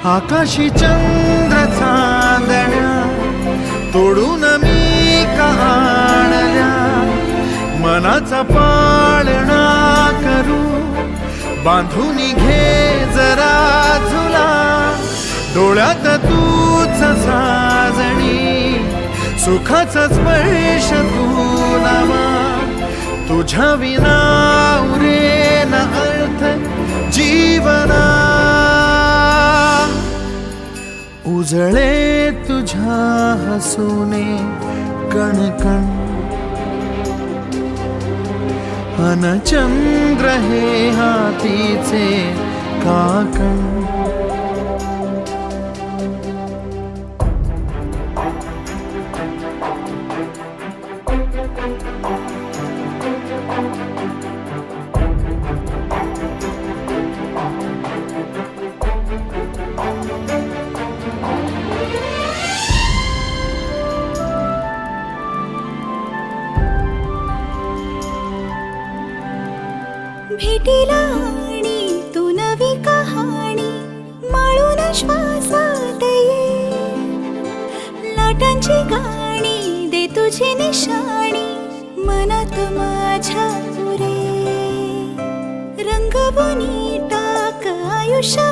आकाशी चंद्र चांदण्या तोडून मी का आणल्या, मनाचा पाळणा करू बांधून घे जरा झुला, डोळ्यात तूच साजणी सुखाचा स्पर्श तू नामा, तुझ्या विना उरेन अर्थ जीवना, उजळे तुझ्या हसूने कणकण, अन चंद्र हे हातीचे काकण, भेटीला आणि तू नवी कहाणी माळून श्वासात ये, लाटांची गाणी दे तुझी निशाणी मनात माझ्या पुरे, रंगवून टाक आयुष्य